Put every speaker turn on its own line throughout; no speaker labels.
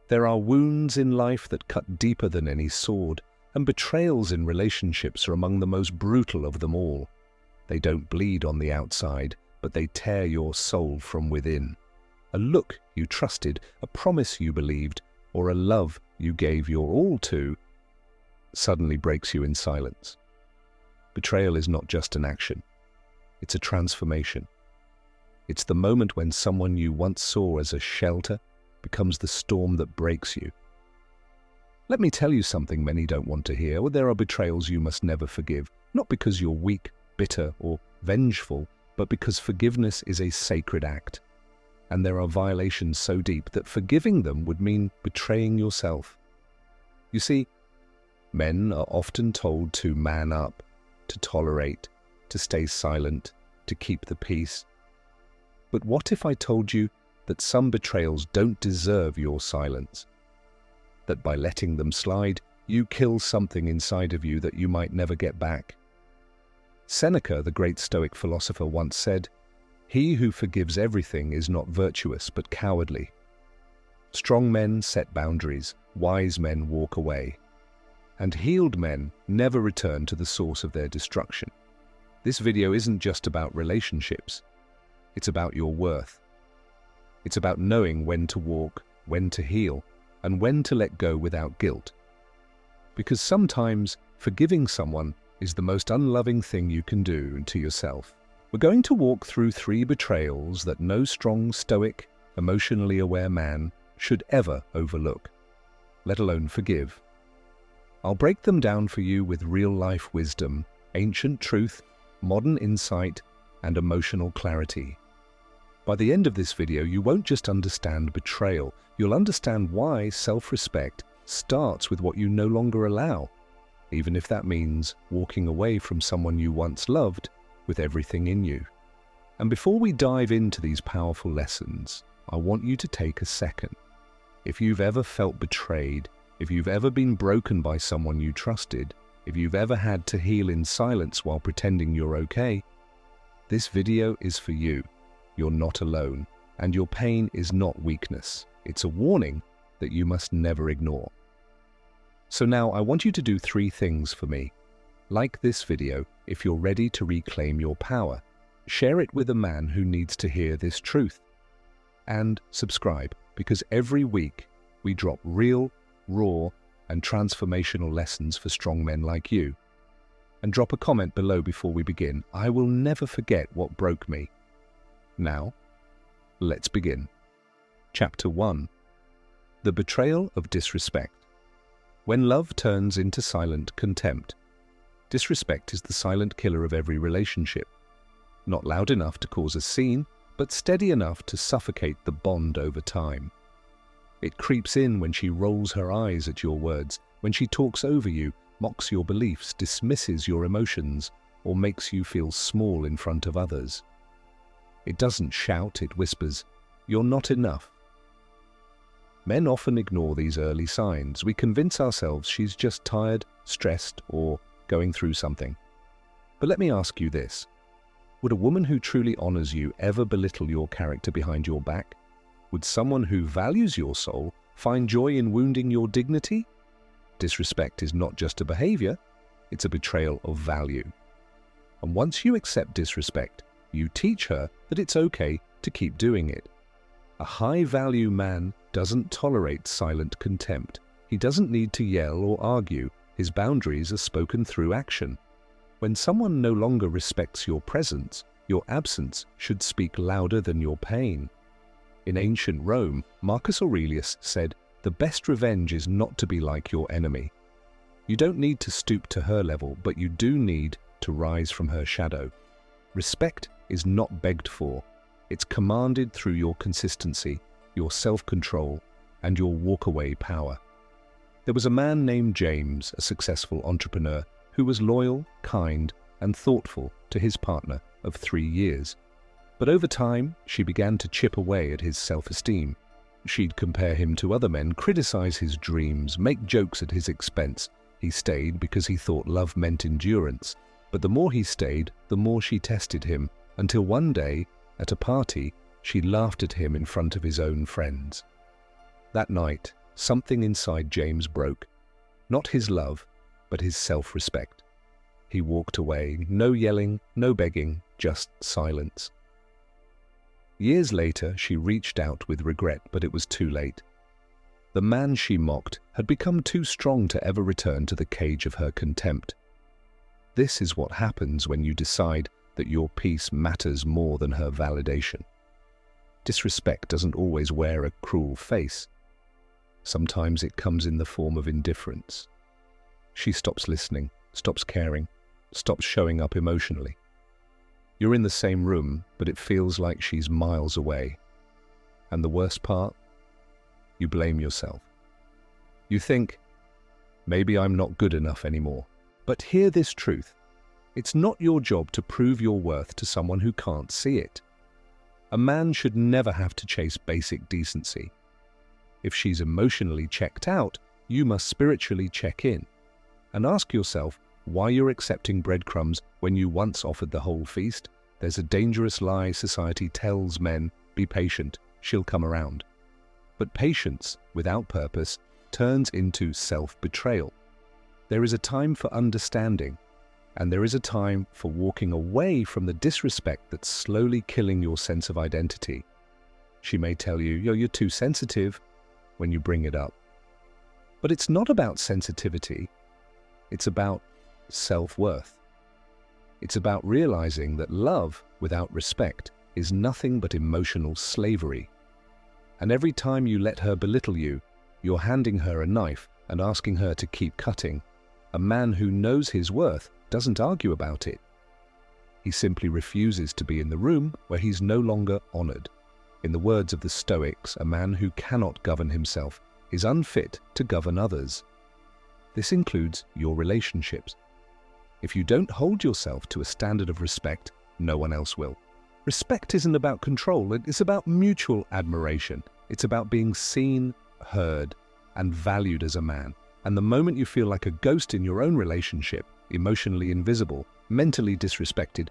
There are wounds in life that cut deeper than any sword, and betrayals in relationships are among the most brutal of them all. They don't bleed on the outside, but they tear your soul from within. A look you trusted, a promise you believed, or a love you gave your all to, suddenly breaks you in silence. Betrayal is not just an action. It's a transformation. It's the moment when someone you once saw as a shelter becomes the storm that breaks you. Let me tell you something many don't want to hear. There are betrayals you must never forgive, not because you're weak, bitter, or vengeful, but because forgiveness is a sacred act. And there are violations so deep that forgiving them would mean betraying yourself. You see, men are often told to man up, to tolerate, to stay silent, to keep the peace. But what if I told you that some betrayals don't deserve your silence? That by letting them slide, you kill something inside of you that you might never get back. Seneca, the great Stoic philosopher, once said, "He who forgives everything is not virtuous but cowardly." Strong men set boundaries, wise men walk away, and healed men never return to the source of their destruction. This video isn't just about relationships. It's about your worth. It's about knowing when to walk, when to heal, and when to let go without guilt. Because sometimes forgiving someone is the most unloving thing you can do to yourself. We're going to walk through 3 betrayals that no strong, stoic, emotionally aware man should ever overlook, let alone forgive. I'll break them down for you with real-life wisdom, ancient truth, modern insight, and emotional clarity. By the end of this video, you won't just understand betrayal, you'll understand why self-respect starts with what you no longer allow, even if that means walking away from someone you once loved with everything in you. And before we dive into these powerful lessons, I want you to take a second. If you've ever felt betrayed, if you've ever been broken by someone you trusted, if you've ever had to heal in silence while pretending you're okay, this video is for you. You're not alone, and your pain is not weakness. It's a warning that you must never ignore. So now I want you to do 3 things for me. Like this video if you're ready to reclaim your power. Share it with a man who needs to hear this truth. And subscribe, because every week we drop real, raw, and transformational lessons for strong men like you. And drop a comment below before we begin. I will never forget what broke me. Now, let's begin. Chapter 1. The Betrayal of Disrespect. When love turns into silent contempt. Disrespect is the silent killer of every relationship. Not loud enough to cause a scene, but steady enough to suffocate the bond over time. It creeps in when she rolls her eyes at your words, when she talks over you, mocks your beliefs, dismisses your emotions, or makes you feel small in front of others. It doesn't shout, it whispers, "You're not enough." Men often ignore these early signs. We convince ourselves she's just tired, stressed, or going through something. But let me ask you this. Would a woman who truly honors you ever belittle your character behind your back? Would someone who values your soul find joy in wounding your dignity? Disrespect is not just a behavior, it's a betrayal of value. And once you accept disrespect, you teach her that it's okay to keep doing it. A high-value man doesn't tolerate silent contempt. He doesn't need to yell or argue. His boundaries are spoken through action. When someone no longer respects your presence, your absence should speak louder than your pain. In ancient Rome, Marcus Aurelius said, "The best revenge is not to be like your enemy." You don't need to stoop to her level, but you do need to rise from her shadow. Respect is not begged for. It's commanded through your consistency, your self-control, and your walk-away power. There was a man named James, a successful entrepreneur, who was loyal, kind, and thoughtful to his partner of 3 years. But over time, she began to chip away at his self-esteem. She'd compare him to other men, criticize his dreams, make jokes at his expense. He stayed because he thought love meant endurance. But the more he stayed, the more she tested him, until one day, at a party, she laughed at him in front of his own friends. That night, Something inside James broke. Not his love, but his self-respect. He walked away, no yelling, no begging, just silence. Years later, she reached out with regret, but it was too late. The man she mocked had become too strong to ever return to the cage of her contempt. This is what happens when you decide that your peace matters more than her validation. Disrespect doesn't always wear a cruel face. Sometimes it comes in the form of indifference. She stops listening, stops caring, stops showing up emotionally. You're in the same room, but it feels like she's miles away. And the worst part? You blame yourself. You think, maybe I'm not good enough anymore. But hear this truth. It's not your job to prove your worth to someone who can't see it. A man should never have to chase basic decency. If she's emotionally checked out, you must spiritually check in and ask yourself why you're accepting breadcrumbs when you once offered the whole feast. There's a dangerous lie society tells men: be patient, she'll come around. But patience without purpose turns into self-betrayal. There is a time for understanding, and there is a time for walking away from the disrespect that's slowly killing your sense of identity. She may tell you, you're too sensitive when you bring it up. But it's not about sensitivity. It's about self-worth. It's about realizing that love without respect is nothing but emotional slavery. And every time you let her belittle you, you're handing her a knife and asking her to keep cutting. A man who knows his worth doesn't argue about it. He simply refuses to be in the room where he's no longer honored. In the words of the Stoics, a man who cannot govern himself is unfit to govern others. This includes your relationships. If you don't hold yourself to a standard of respect, no one else will. Respect isn't about control, it's about mutual admiration. It's about being seen, heard, and valued as a man. And the moment you feel like a ghost in your own relationship, emotionally invisible, mentally disrespected,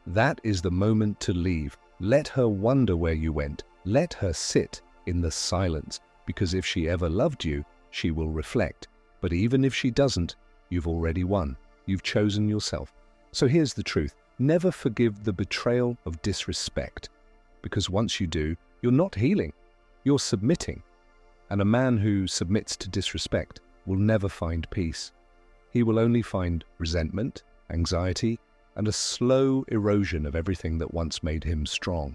that is the moment to leave. Let her wonder where you went. Let her sit in the silence, because if she ever loved you, she will reflect. But even if she doesn't, you've already won. You've chosen yourself. So here's the truth. Never forgive the betrayal of disrespect, because once you do, you're not healing, you're submitting. And a man who submits to disrespect will never find peace. He will only find resentment, anxiety, and a slow erosion of everything that once made him strong.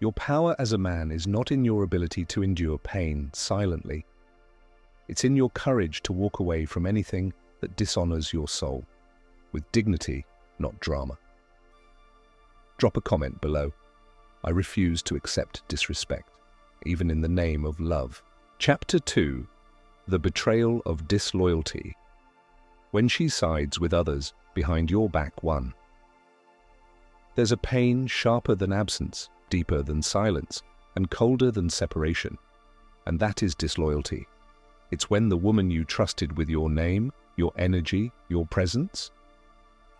Your power as a man is not in your ability to endure pain silently. It's in your courage to walk away from anything that dishonors your soul, with dignity, not drama. Drop a comment below. I refuse to accept disrespect, even in the name of love. Chapter 2. The Betrayal of Disloyalty. When she sides with others behind your back. 1. There's a pain sharper than absence, deeper than silence, and colder than separation. And that is disloyalty. It's when the woman you trusted with your name, your energy, your presence,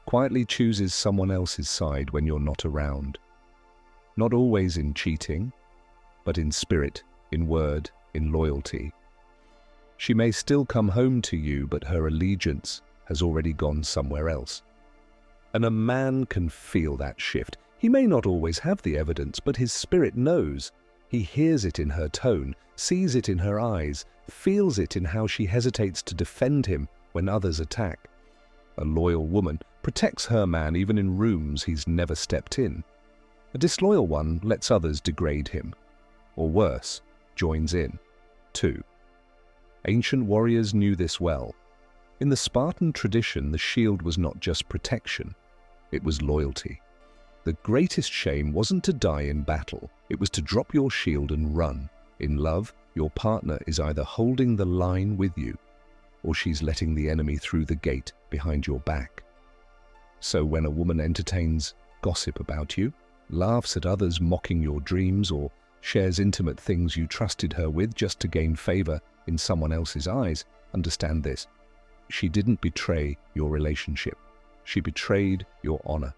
quietly chooses someone else's side when you're not around. Not always in cheating, but in spirit, in word, in loyalty. She may still come home to you, but her allegiance has already gone somewhere else. And a man can feel that shift. He may not always have the evidence, but his spirit knows. He hears it in her tone, sees it in her eyes, feels it in how she hesitates to defend him when others attack. A loyal woman protects her man even in rooms he's never stepped in. A disloyal one lets others degrade him, or worse, joins in. 2. Ancient warriors knew this well. In the Spartan tradition, the shield was not just protection, it was loyalty. The greatest shame wasn't to die in battle, it was to drop your shield and run. In love, your partner is either holding the line with you, or she's letting the enemy through the gate behind your back. So when a woman entertains gossip about you, laughs at others mocking your dreams, or shares intimate things you trusted her with just to gain favor in someone else's eyes, understand this. She didn't betray your relationship. She betrayed your honor.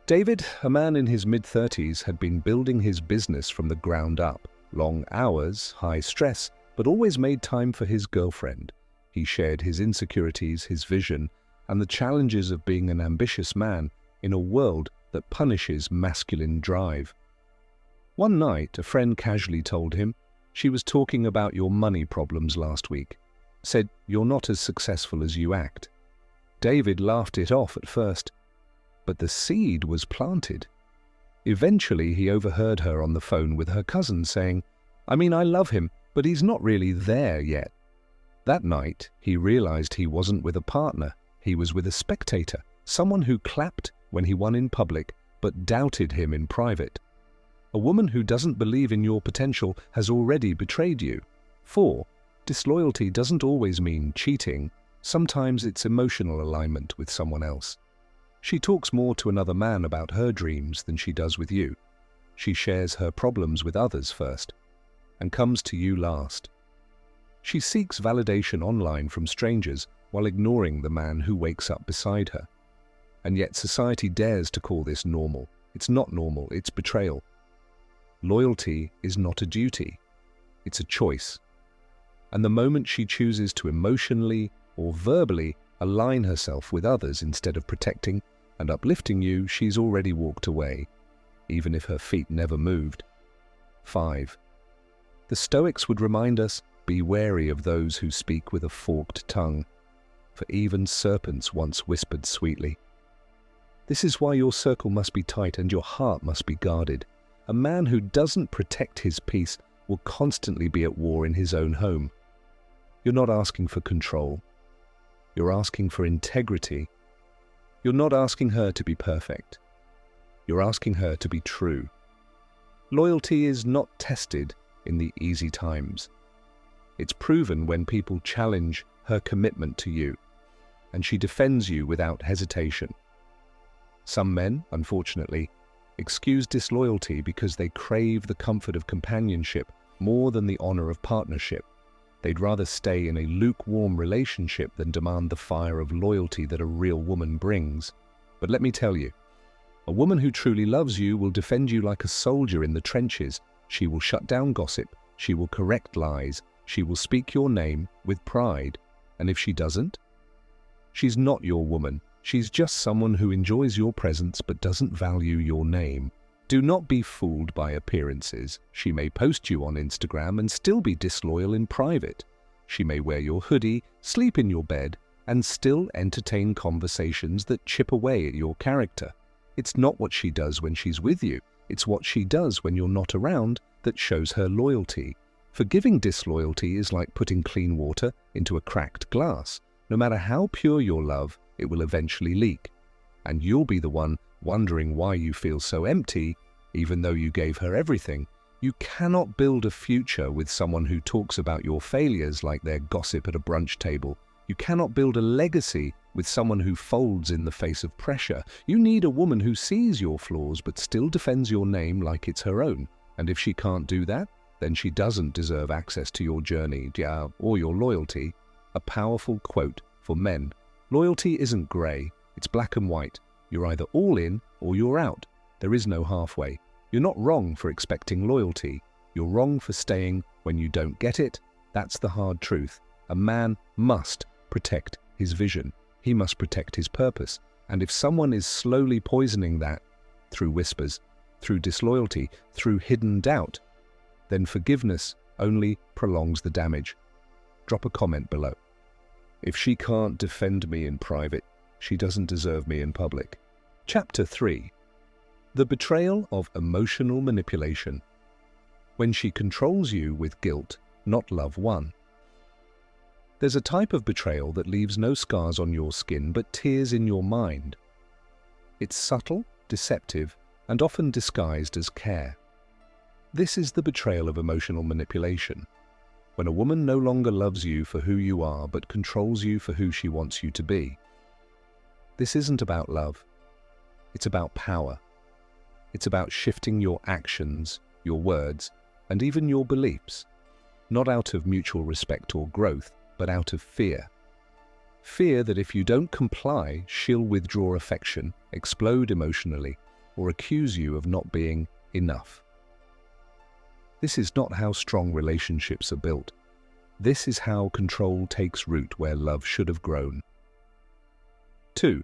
David, a man in his mid-30s, had been building his business from the ground up, Long hours, high stress, but always made time for his girlfriend. He shared his insecurities, his vision, and the challenges of being an ambitious man in a world that punishes masculine drive. One night, a friend casually told him, "She was talking about your money problems last week. Said, you're not as successful as you act." David laughed it off at first, but the seed was planted. Eventually, he overheard her on the phone with her cousin saying, "I mean, I love him, but he's not really there yet." That night, he realized he wasn't with a partner. He was with a spectator, someone who clapped when he won in public, but doubted him in private. A woman who doesn't believe in your potential has already betrayed you. 4. Disloyalty doesn't always mean cheating. Sometimes it's emotional alignment with someone else. She talks more to another man about her dreams than she does with you. She shares her problems with others first, and comes to you last. She seeks validation online from strangers while ignoring the man who wakes up beside her. And yet society dares to call this normal. It's not normal, it's betrayal. Loyalty is not a duty, it's a choice. And the moment she chooses to emotionally or verbally align herself with others instead of protecting and uplifting you, she's already walked away, even if her feet never moved. 5. The Stoics would remind us, be wary of those who speak with a forked tongue, for even serpents once whispered sweetly. This is why your circle must be tight and your heart must be guarded. A man who doesn't protect his peace will constantly be at war in his own home. You're not asking for control. You're asking for integrity. You're not asking her to be perfect. You're asking her to be true. Loyalty is not tested in the easy times. It's proven when people challenge her commitment to you, and she defends you without hesitation. Some men, unfortunately, excuse disloyalty because they crave the comfort of companionship more than the honor of partnership. They'd rather stay in a lukewarm relationship than demand the fire of loyalty that a real woman brings. But let me tell you, a woman who truly loves you will defend you like a soldier in the trenches. She will shut down gossip. She will correct lies. She will speak your name with pride. And if she doesn't, she's not your woman. She's just someone who enjoys your presence but doesn't value your name. Do not be fooled by appearances. She may post you on Instagram and still be disloyal in private. She may wear your hoodie, sleep in your bed, and still entertain conversations that chip away at your character. It's not what she does when she's with you. It's what she does when you're not around that shows her loyalty. Forgiving disloyalty is like putting clean water into a cracked glass. No matter how pure your love, it will eventually leak. And you'll be the one wondering why you feel so empty, even though you gave her everything. You cannot build a future with someone who talks about your failures like they're gossip at a brunch table. You cannot build a legacy with someone who folds in the face of pressure. You need a woman who sees your flaws but still defends your name like it's her own. And if she can't do that, then she doesn't deserve access to your journey, or your loyalty. A powerful quote for men. Loyalty isn't grey, it's black and white. You're either all in or you're out. There is no halfway. You're not wrong for expecting loyalty. You're wrong for staying when you don't get it. That's the hard truth. A man must protect his vision. He must protect his purpose. And if someone is slowly poisoning that through whispers, through disloyalty, through hidden doubt, then forgiveness only prolongs the damage. Drop a comment below. If she can't defend me in private, she doesn't deserve me in public. Chapter 3. The Betrayal of Emotional Manipulation. When she controls you with guilt, not love. 1. There's a type of betrayal that leaves no scars on your skin but tears in your mind. It's subtle, deceptive, and often disguised as care. This is the betrayal of emotional manipulation. When a woman no longer loves you for who you are but controls you for who she wants you to be. This isn't about love. It's about power. It's about shifting your actions, your words, and even your beliefs, not out of mutual respect or growth, but out of fear. Fear that if you don't comply, she'll withdraw affection, explode emotionally, or accuse you of not being enough. This is not how strong relationships are built. This is how control takes root where love should have grown. 2.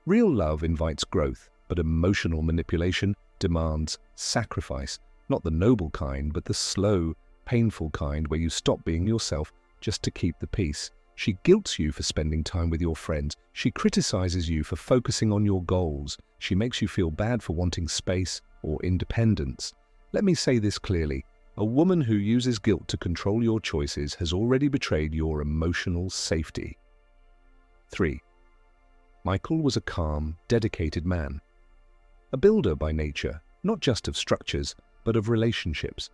Real love invites growth, but emotional manipulation demands sacrifice, not the noble kind, but the slow, painful kind where you stop being yourself just to keep the peace. She guilts you for spending time with your friends. She criticizes you for focusing on your goals. She makes you feel bad for wanting space or independence. Let me say this clearly. A woman who uses guilt to control your choices has already betrayed your emotional safety. 3. Michael was a calm, dedicated man. A builder by nature, not just of structures, but of relationships.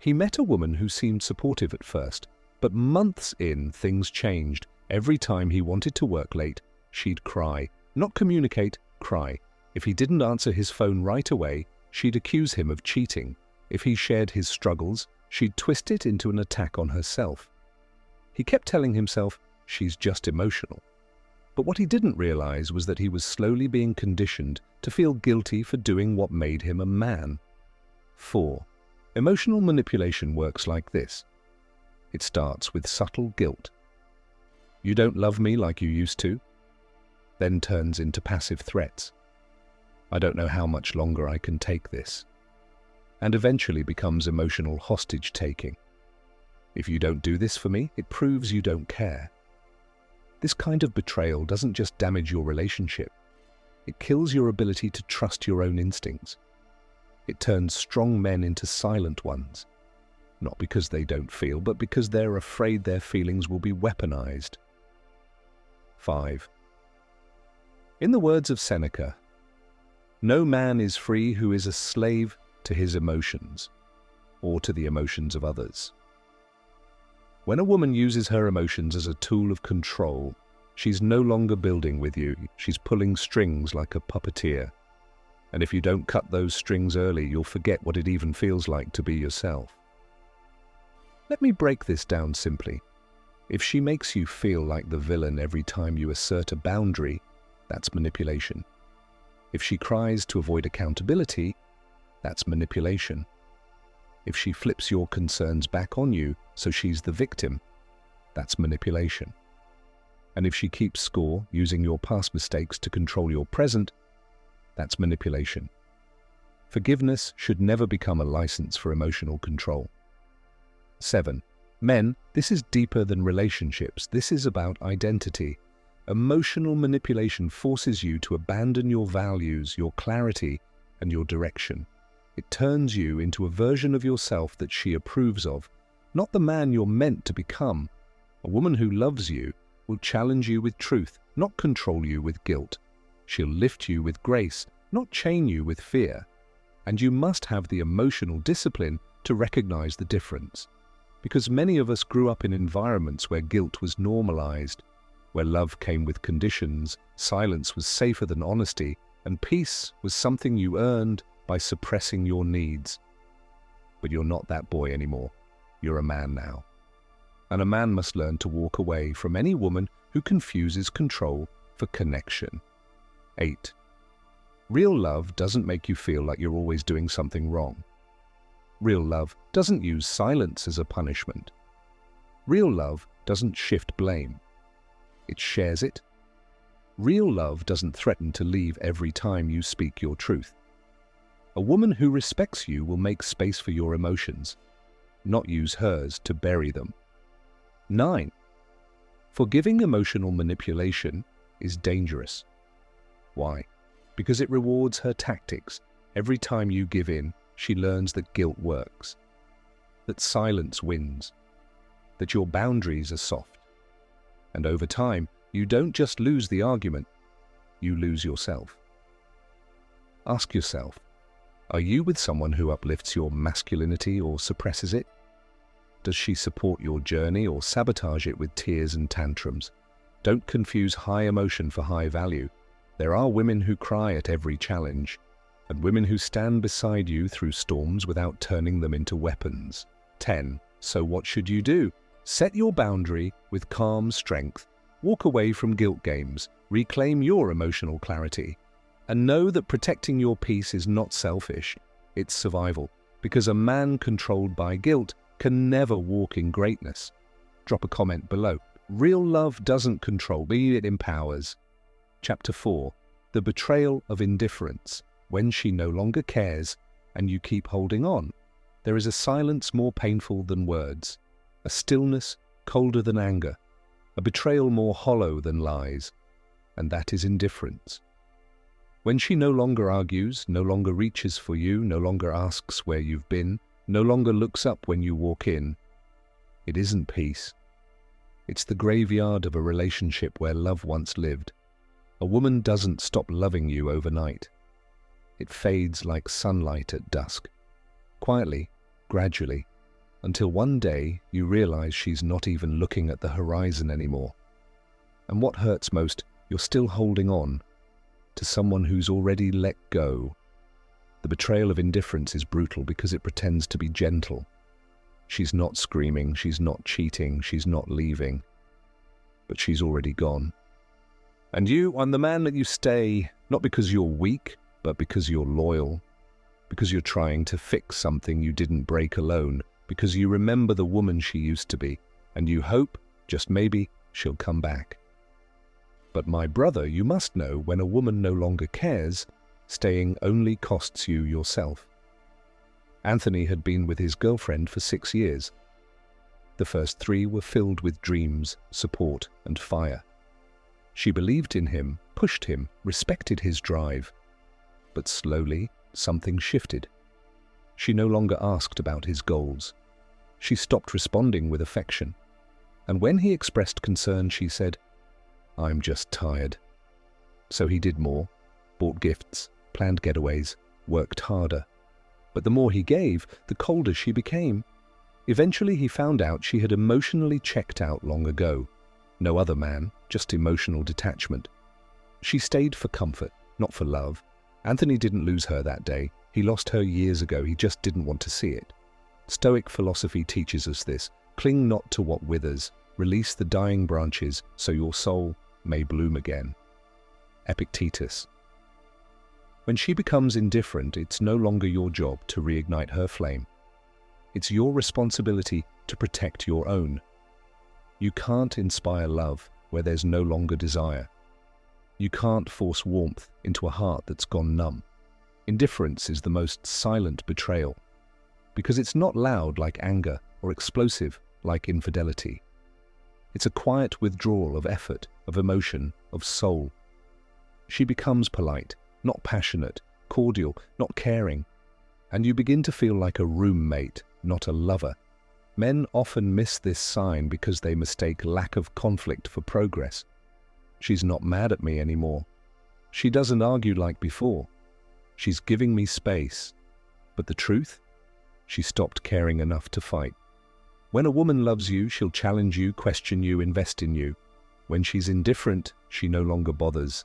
He met a woman who seemed supportive at first, but months in, things changed. Every time he wanted to work late, she'd cry. Not communicate, cry. If he didn't answer his phone right away, she'd accuse him of cheating. If he shared his struggles, she'd twist it into an attack on herself. He kept telling himself, she's just emotional. But what he didn't realize was that he was slowly being conditioned to feel guilty for doing what made him a man. 4. Emotional manipulation works like this. It starts with subtle guilt. You don't love me like you used to, then turns into passive threats. I don't know how much longer I can take this, and eventually becomes emotional hostage-taking. If you don't do this for me, it proves you don't care. This kind of betrayal doesn't just damage your relationship, it kills your ability to trust your own instincts. It turns strong men into silent ones, not because they don't feel, but because they're afraid their feelings will be weaponized. 5. In the words of Seneca, no man is free who is a slave to his emotions, or to the emotions of others. When a woman uses her emotions as a tool of control, she's no longer building with you, she's pulling strings like a puppeteer. And if you don't cut those strings early, you'll forget what it even feels like to be yourself. Let me break this down simply. If she makes you feel like the villain every time you assert a boundary, that's manipulation. If she cries to avoid accountability, that's manipulation. If she flips your concerns back on you so she's the victim, that's manipulation. And if she keeps score using your past mistakes to control your present, that's manipulation. Forgiveness should never become a license for emotional control. 7. Men, this is deeper than relationships. This is about identity. Emotional manipulation forces you to abandon your values, your clarity, and your direction. It turns you into a version of yourself that she approves of, not the man you're meant to become. A woman who loves you will challenge you with truth, not control you with guilt. She'll lift you with grace, not chain you with fear. And you must have the emotional discipline to recognize the difference. Because many of us grew up in environments where guilt was normalized, where love came with conditions, silence was safer than honesty, and peace was something you earned by suppressing your needs. But you're not that boy anymore. You're a man now. And a man must learn to walk away from any woman who confuses control for connection. 8. Real love doesn't make you feel like you're always doing something wrong. Real love doesn't use silence as a punishment. Real love doesn't shift blame. It shares it. Real love doesn't threaten to leave every time you speak your truth. A woman who respects you will make space for your emotions, not use hers to bury them. 9. Forgiving emotional manipulation is dangerous. Why? Because it rewards her tactics. Every time you give in, she learns that guilt works, that silence wins, that your boundaries are soft. And over time, you don't just lose the argument, you lose yourself. Ask yourself, are you with someone who uplifts your masculinity or suppresses it? Does she support your journey or sabotage it with tears and tantrums? Don't confuse high emotion for high value. There are women who cry at every challenge, and women who stand beside you through storms without turning them into weapons. 10. So what should you do? Set your boundary with calm strength. Walk away from guilt games. Reclaim your emotional clarity. And know that protecting your peace is not selfish, it's survival. because a man controlled by guilt can never walk in greatness. Drop a comment below. Real love doesn't control, but it empowers. Chapter 4. The Betrayal of Indifference. When she no longer cares, and you keep holding on. There is a silence more painful than words, a stillness colder than anger, a betrayal more hollow than lies, and that is indifference. When she no longer argues, no longer reaches for you, no longer asks where you've been, no longer looks up when you walk in, it isn't peace. It's the graveyard of a relationship where love once lived. A woman doesn't stop loving you overnight. It fades like sunlight at dusk, quietly, gradually, until one day you realize she's not even looking at the horizon anymore. And what hurts most, you're still holding on to someone who's already let go. The betrayal of indifference is brutal because it pretends to be gentle. She's not screaming, she's not cheating, she's not leaving, but she's already gone. And you, I'm the man that you stay, not because you're weak, but because you're loyal, because you're trying to fix something you didn't break alone, because you remember the woman she used to be, and you hope, just maybe, she'll come back. But my brother, you must know, when a woman no longer cares, staying only costs you yourself. Anthony had been with his girlfriend for 6 years. The first 3 were filled with dreams, support, and fire. She believed in him, pushed him, respected his drive. But slowly, something shifted. She no longer asked about his goals. She stopped responding with affection. And when he expressed concern, she said, "I'm just tired." So he did more, bought gifts, planned getaways, worked harder. But the more he gave, the colder she became. Eventually he found out she had emotionally checked out long ago. No other man, just emotional detachment. She stayed for comfort, not for love. Anthony didn't lose her that day. He lost her years ago. He just didn't want to see it. Stoic philosophy teaches us this. Cling not to what withers. Release the dying branches so your soul may bloom again. Epictetus. When she becomes indifferent, it's no longer your job to reignite her flame. It's your responsibility to protect your own. You can't inspire love where there's no longer desire. You can't force warmth into a heart that's gone numb. Indifference is the most silent betrayal, because it's not loud like anger or explosive like infidelity. It's a quiet withdrawal of effort, of emotion, of soul. She becomes polite, not passionate, cordial, not caring, and you begin to feel like a roommate, not a lover. Men often miss this sign because they mistake lack of conflict for progress. She's not mad at me anymore. She doesn't argue like before. She's giving me space. But the truth? She stopped caring enough to fight. When a woman loves you, she'll challenge you, question you, invest in you. When she's indifferent, she no longer bothers.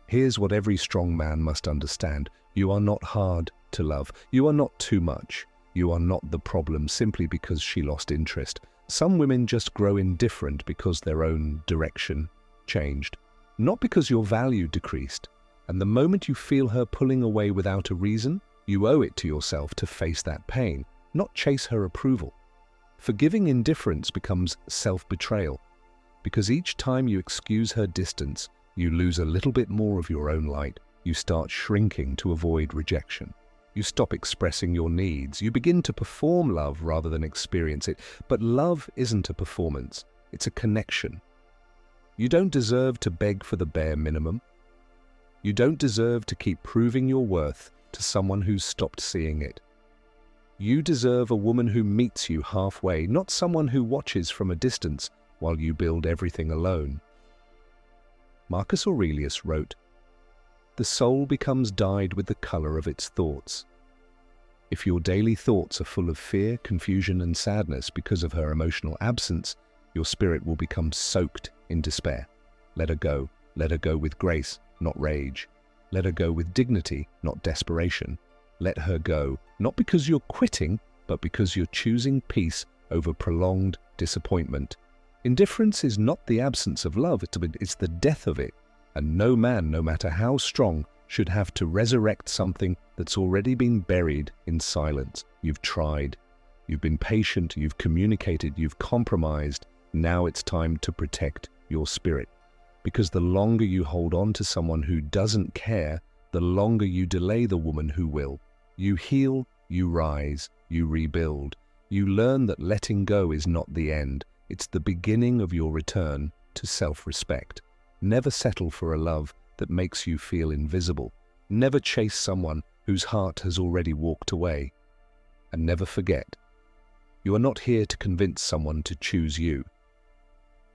Here's what every strong man must understand. You are not hard to love. You are not too much. You are not the problem simply because she lost interest. Some women just grow indifferent because their own direction changed, not because your value decreased. And the moment you feel her pulling away without a reason, you owe it to yourself to face that pain, not chase her approval. Forgiving indifference becomes self-betrayal, because each time you excuse her distance, you lose a little bit more of your own light. You start shrinking to avoid rejection. You stop expressing your needs. You begin to perform love rather than experience it. But love isn't a performance. It's a connection. You don't deserve to beg for the bare minimum. You don't deserve to keep proving your worth to someone who's stopped seeing it. You deserve a woman who meets you halfway, not someone who watches from a distance while you build everything alone. Marcus Aurelius wrote, "The soul becomes dyed with the color of its thoughts." If your daily thoughts are full of fear, confusion, and sadness because of her emotional absence, your spirit will become soaked in despair. Let her go. Let her go with grace, not rage. Let her go with dignity, not desperation. Let her go, not because you're quitting, but because you're choosing peace over prolonged disappointment. Indifference is not the absence of love, it's the death of it. And no man, no matter how strong, should have to resurrect something that's already been buried in silence. You've tried. You've been patient, you've communicated, you've compromised. Now it's time to protect your spirit. Because the longer you hold on to someone who doesn't care, the longer you delay the woman who will. You heal, you rise, you rebuild. You learn that letting go is not the end. It's the beginning of your return to self-respect. Never settle for a love that makes you feel invisible. Never chase someone whose heart has already walked away. And never forget, you are not here to convince someone to choose you.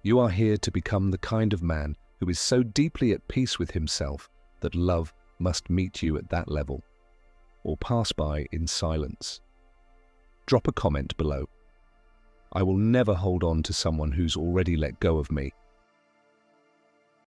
You are here to become the kind of man who is so deeply at peace with himself that love must meet you at that level, or pass by in silence. Drop a comment below. I will never hold on to someone who's already let go of me.